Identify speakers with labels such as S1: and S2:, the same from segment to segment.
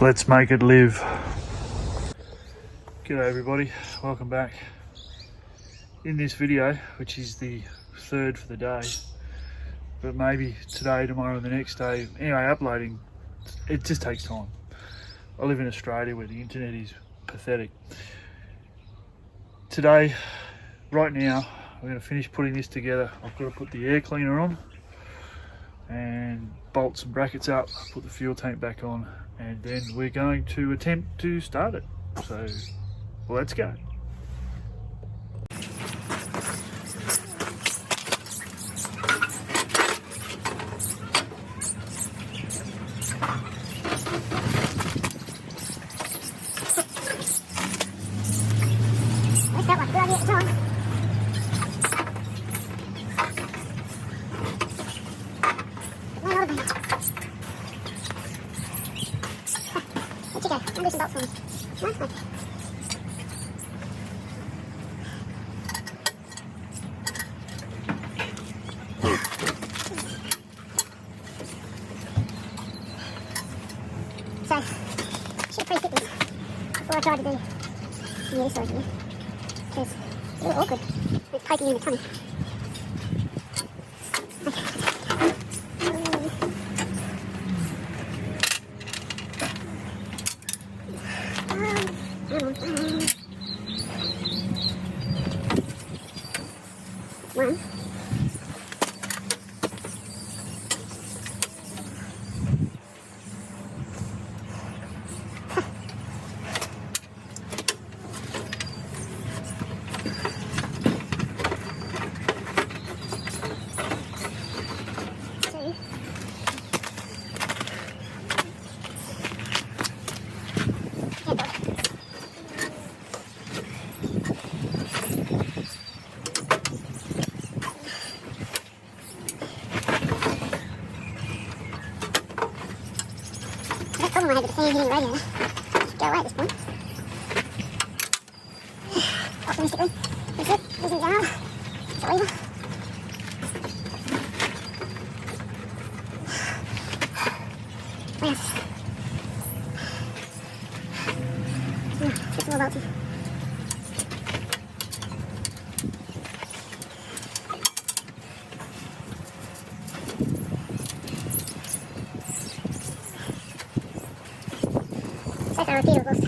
S1: Let's make it live. G'day everybody, welcome back. In this video, which is the third for the day, but maybe today, tomorrow and the next day, anyway, uploading, it just takes time. I live in Australia where the internet is pathetic. Today, right now, I'm going to finish putting this together. I've got to put the air cleaner on and bolt some brackets up, put the fuel tank back on, and then we're going to attempt to start it. So let's go.
S2: So, should have pre-fit this before I tried to do some of this over here, because it's a little awkward with poking in the tummy. One. I had with the fan hitting the radiator. Should go away at this point. Optimistically, that's it. Isn't down. It's a lever. What else? Just more bolting. So far, a few of us, 3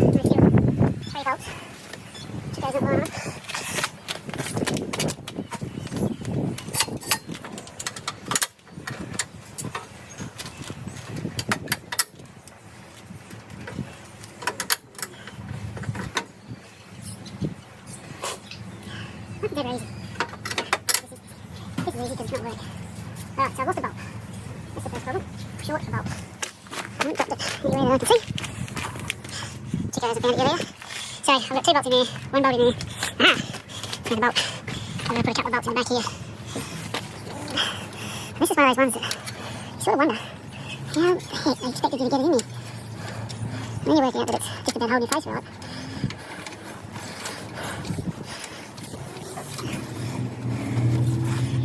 S2: bolts. Which goes up line up. That's dead easy. This is easy because it's not work. Alright, so I've lost a bolt. That's the first problem. Short a bolt. I haven't dropped it anywhere that I can see. Check out the earlier. So I've got 2 bolts in there, 1 bolt in there. Aha! Another bolt. I'm going to put a couple of bolts in the back here. This is one of those ones that you sort of wonder how the heck they expected you to get it in there. And then you're working out that it's just about holding your face right.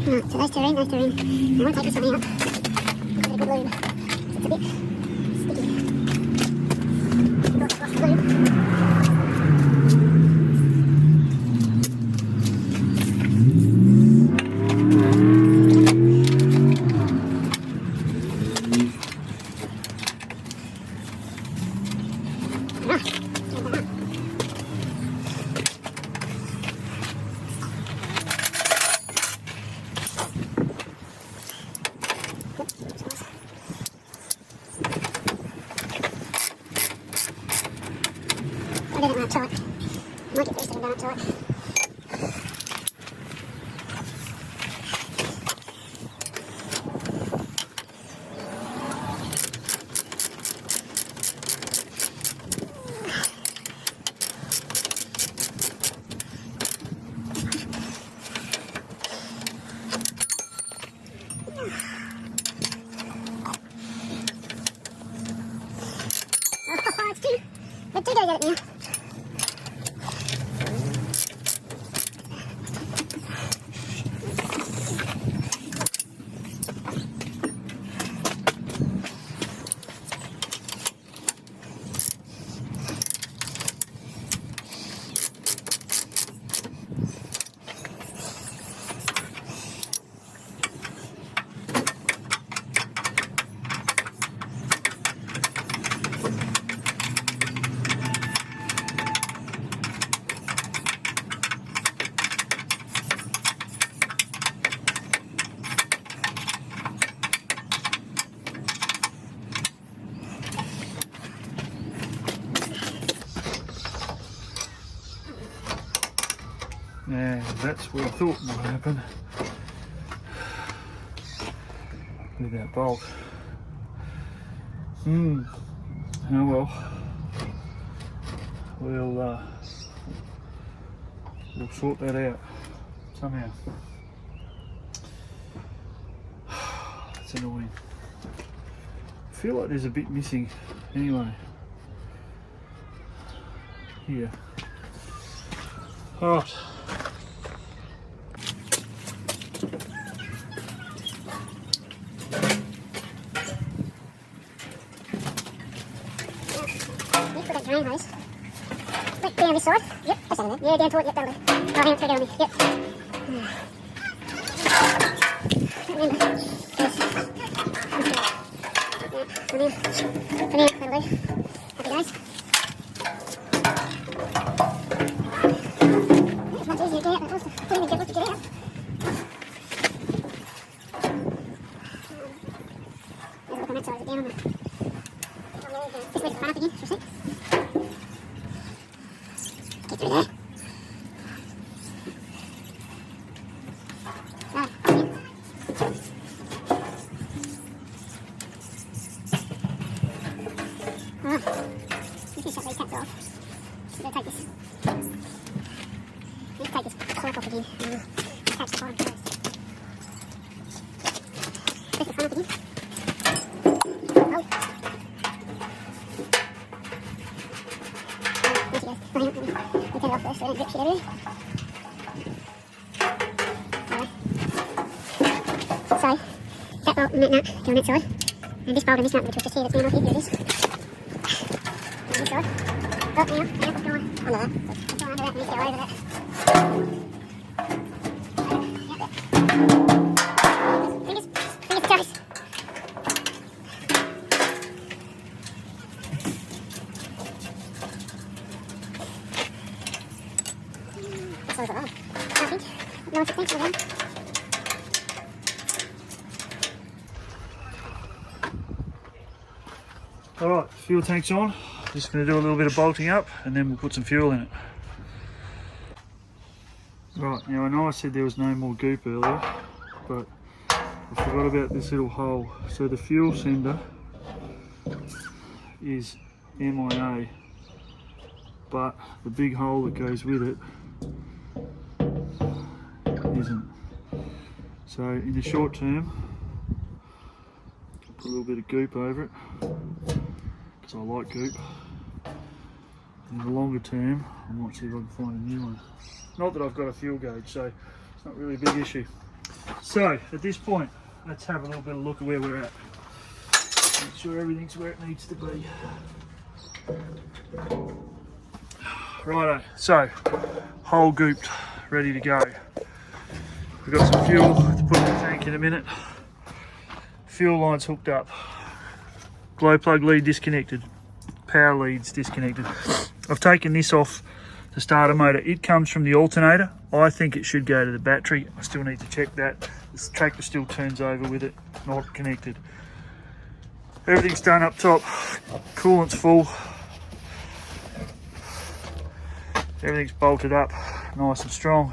S2: Right, so those two are in, those two are in. I want to take this one out. Give it a good lube. It's a bit sticky. Lost the lube.
S1: that's what I thought might happen with that bolt. Oh well. We'll sort that out somehow. That's annoying. I feel like there's a bit missing anyway. Here. Alright.
S2: Put that drain hose. Wait, down this side. Yep, that's on there. Yeah, down to it. Yep, that'll do. Oh, hang on, down on there. Yep. Remember. Come in, that'll do. Happy days. It's much easier to get out than it was to put in and get to get out. There's a look on that side, is it down on the... Just leave it run up again, for a sec. Get through there. Right, yeah. Alright, just gonna shut these caps off. So I'm gonna take this. Let's take this cork off again and attach the bottom first. Press the front up again. Oh. There she goes. Oh, hang on, let me take it off first so I don't drip shit everywhere. So, that bolt and that nut go on that side. And this bolt and this nut, which was just here, that's now not here, here it is. On this side. Oh, hang on, what's going on? Under that. What's going under that? We need to go over that. Fingers, toes. That's all I've got on. I think. Nice, thanks for that.
S1: Alright, fuel tank's on. Just going to do a little bit of bolting up and then we'll put some fuel in it. Right, now I know I said there was no more goop earlier, but I forgot about this little hole. So the fuel sender is MIA, but the big hole that goes with it isn't. So in the short term, put a little bit of goop over it, because I like goop. In the longer term, I might see if I can find a new one. Not that I've got a fuel gauge, so it's not really a big issue. So at this point, let's have a little bit of a look at where we're at. Make sure everything's where it needs to be. Righto, so hole gooped, ready to go. We've got some fuel to put in the tank in a minute. Fuel lines hooked up. Glow plug lead disconnected. Power leads disconnected. I've taken this off the starter motor. It comes from the alternator. I think it should go to the battery. I still need to check that. This tractor still turns over with it not connected. Everything's done up top. Coolant's full. Everything's bolted up nice and strong.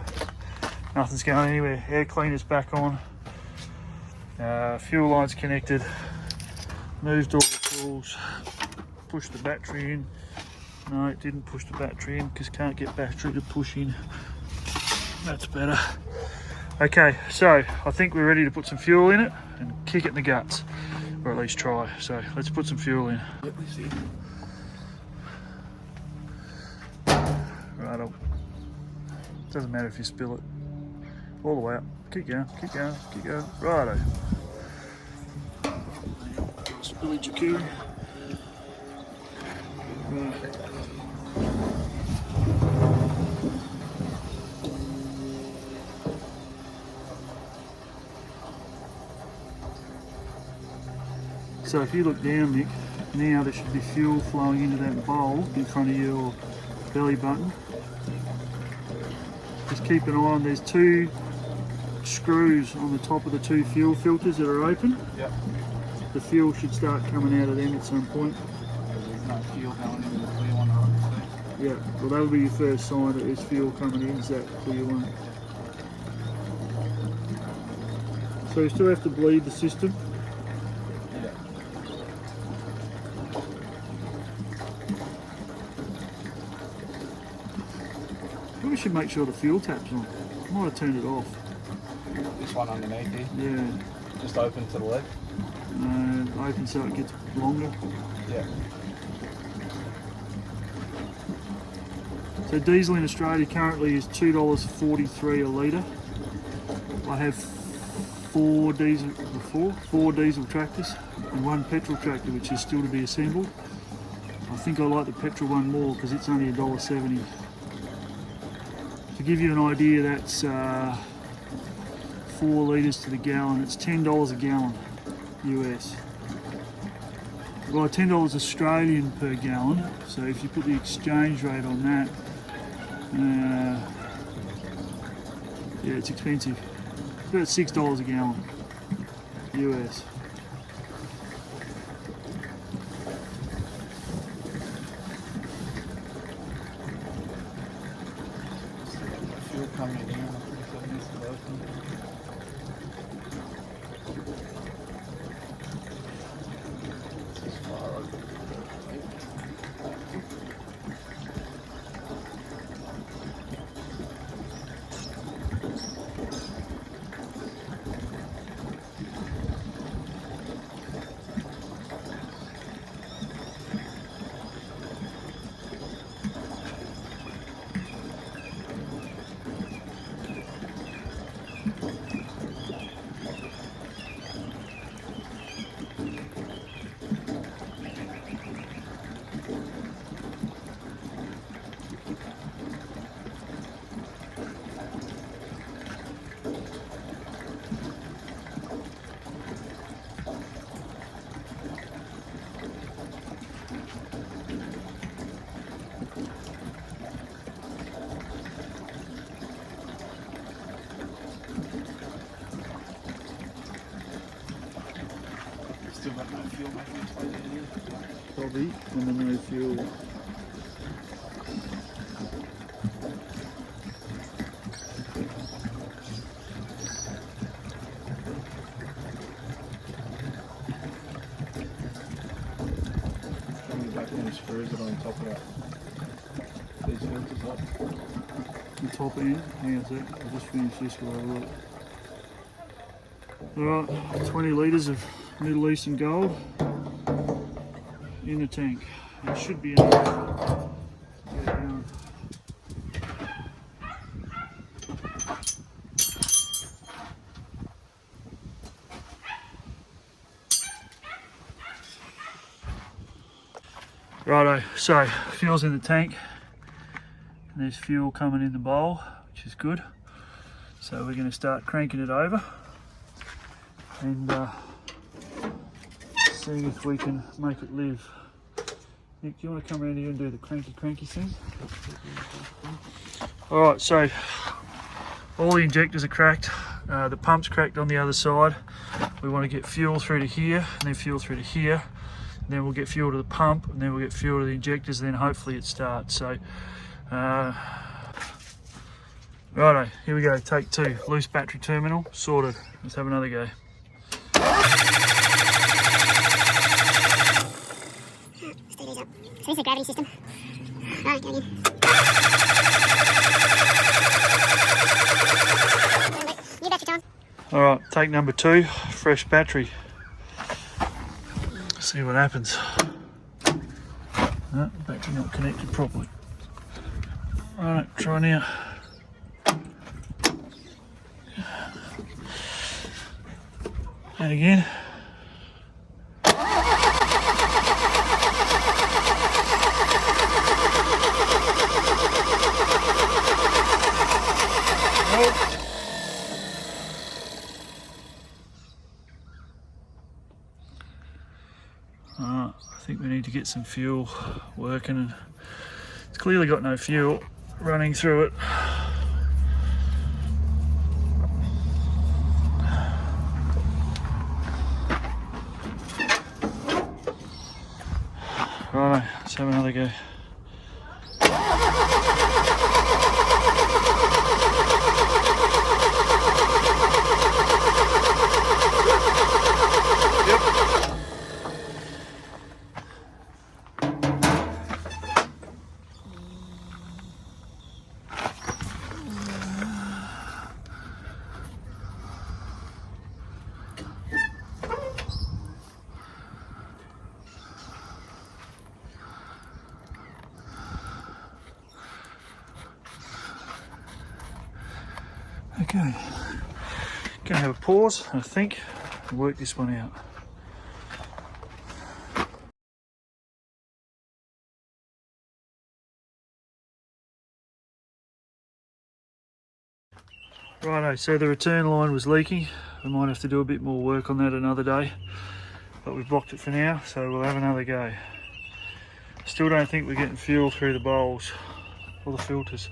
S1: Nothing's going anywhere. Air cleaner's back on. Fuel line's connected. Moved all the tools. Pushed the battery in. No, it didn't push the battery in because can't get battery to push in. That's better. Okay, so I think we're ready to put some fuel in it and kick it in the guts, or at least try. So let's put some fuel in.
S3: Yep, we see.
S1: Right, doesn't matter if you spill it. All the way up. Keep going, keep going, keep going. Righto. Spillage occurring. Right. So if you look down, Nick, now there should be fuel flowing into that bowl in front of your belly button. Just keep an eye on, there's two screws on the top of the two fuel filters that are open.
S3: Yep.
S1: The fuel should start coming out of them at some point.
S3: There's no fuel going into the clear one, obviously.
S1: Yeah, well that'll be your first sign that there's fuel coming in, is that clear one. So you still have to bleed the system.
S3: Yeah.
S1: Probably should make sure the fuel tap's on. I might have turned it off.
S3: This one underneath here,
S1: Yeah.
S3: just open to the left.
S1: Open so it gets longer.
S3: Yeah.
S1: So diesel in Australia currently is $2.43 a litre. I have four diesel tractors and one petrol tractor, which is still to be assembled. I think I like the petrol one more because it's only $1.70. To give you an idea, that's 4 litres to the gallon. It's $10 a gallon US. Well, $10 Australian per gallon. So if you put the exchange rate on that, yeah, it's expensive. It's about $6 a gallon US.
S3: Fuel coming in. I think so. This is open. This is far open. Still got no fuel making its way down here.
S1: Probably, and then no fuel.
S3: Coming back when he screws it on top of that. These filters up.
S1: The top end, hang on a sec, I'll just finish this while I look. Alright, 20 litres of Middle Eastern gold in the tank. It should be enough. Get it down. Righto, so fuel's in the tank and there's fuel coming in the bowl, which is good. So we're going to start cranking it over and seeing if we can make it live. Nick, do you want to come around here and do the cranky thing? Alright, so all the injectors are cracked, the pump's cracked on the other side. We want to get fuel through to here and then fuel through to here. And then we'll get fuel to the pump and then we'll get fuel to the injectors and then hopefully it starts. So, righto, here we go, take 2. Loose battery terminal, sorted. Let's have another go.
S2: Stay these up. So this is a gravity system. Right, go again. New battery time.
S1: Alright, take number 2, fresh battery. See what happens. No, battery not connected properly. Alright, try now. And again. I think we need to get some fuel working, and it's clearly got no fuel running through it. Righto, let's have another go. Okay. Gonna have a pause, I think, and work this one out. Righto, so the return line was leaking. We might have to do a bit more work on that another day, but we've blocked it for now, so we'll have another go. Still don't think we're getting fuel through the bowls or the filters.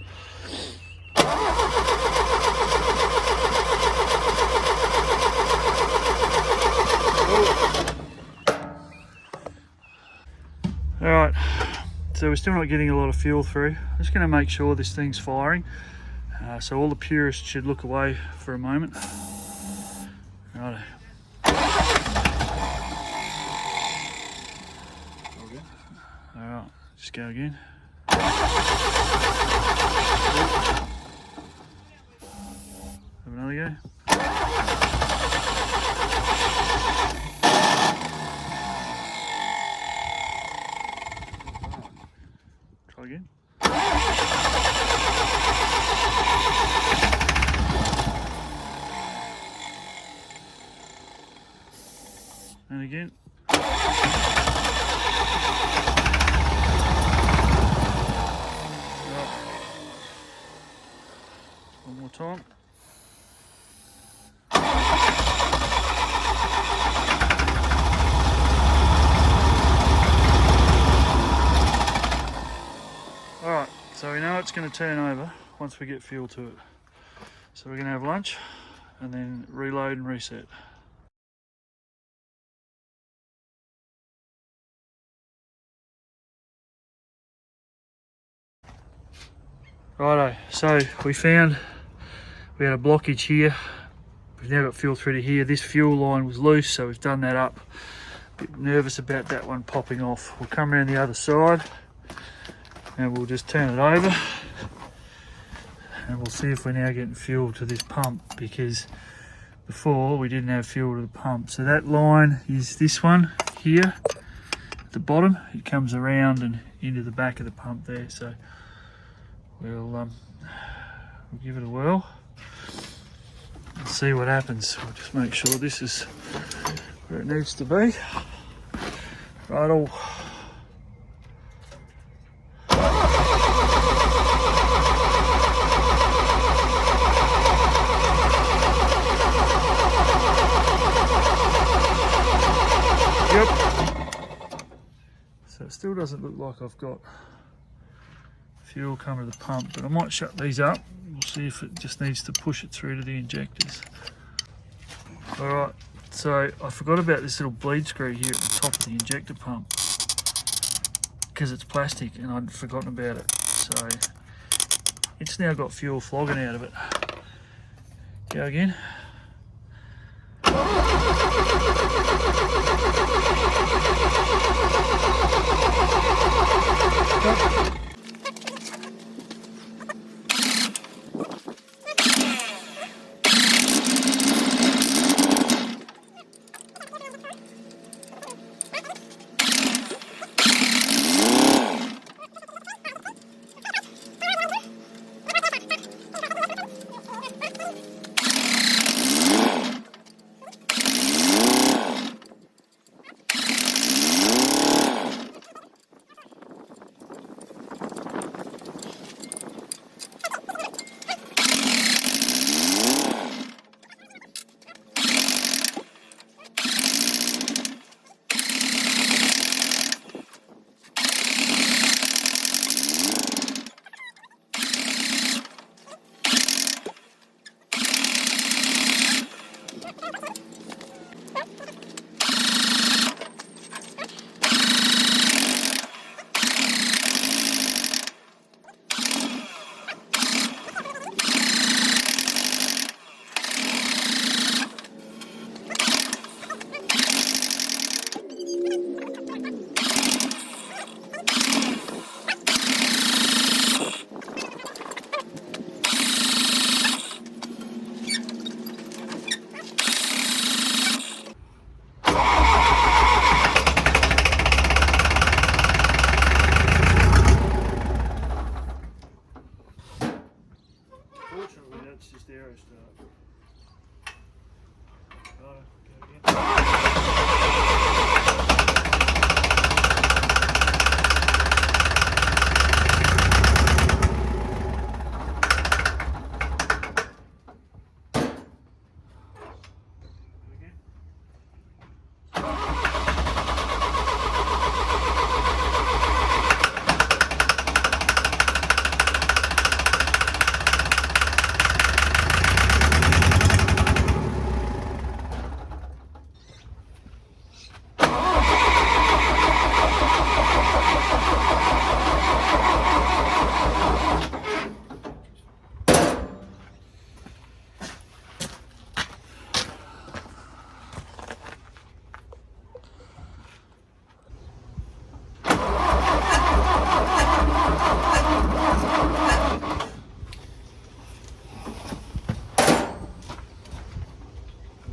S1: Alright, so we're still not getting a lot of fuel through. I'm just going to make sure this thing's firing. So all the purists should look away for a moment. Righto. Alright, just go again. Have another go. Try again. And again. Right. One more time. Alright, so we know it's going to turn over once we get fuel to it. So we're going to have lunch and then reload and reset. Righto, so we found we had a blockage here. We've now got fuel through to here. This fuel line was loose, so we've done that up. A bit nervous about that one popping off. We'll come around the other side and we'll just turn it over and we'll see if we're now getting fuel to this pump, because before we didn't have fuel to the pump. So that line is this one here at the bottom. It comes around and into the back of the pump there. So we'll give it a whirl and see what happens. We'll just make sure this is where it needs to be. Right, all. Yep. So it still doesn't look like I've got fuel coming to the pump, but I might shut these up. We'll see if it just needs to push it through to the injectors. All right, so I forgot about this little bleed screw here at the top of the injector pump because it's plastic and I'd forgotten about it. So it's now got fuel flogging out of it. Go again.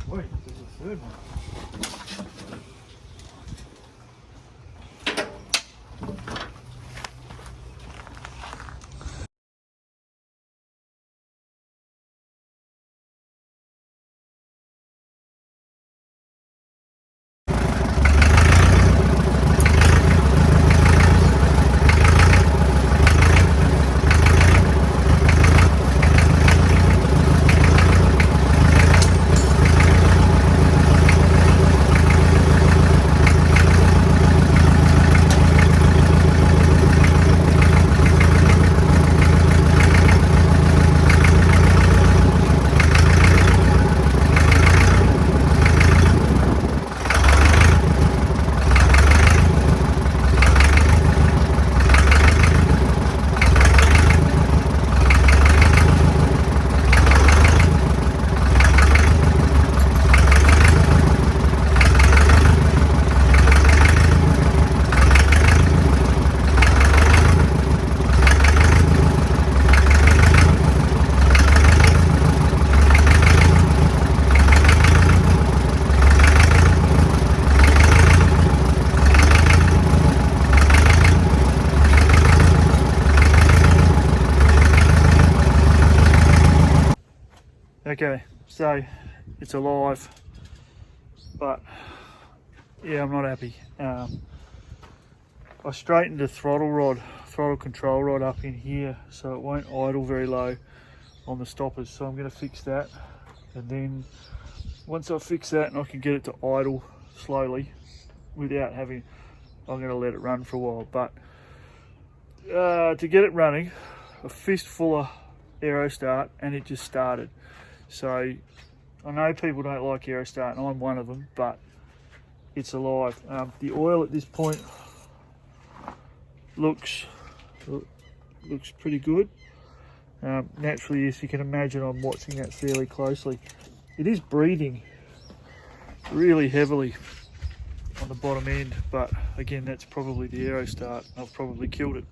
S1: Wait, there's a third one. Okay, so it's alive, but yeah, I'm not happy. I straightened the throttle control rod up in here so it won't idle very low on the stoppers. So I'm going to fix that, and then once I fix that and I can get it to idle slowly without having, I'm going to let it run for a while. But to get it running, a fistful of aero start and it just started. So I know people don't like aero start and I'm one of them, but it's alive. The oil at this point looks pretty good. Naturally, as you can imagine, I'm watching that fairly closely. It is breathing really heavily on the bottom end, but again, that's probably the aero start. I've probably killed it.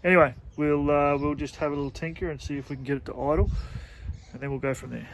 S1: Anyway, we'll just have a little tinker and see if we can get it to idle, and then we'll go from there.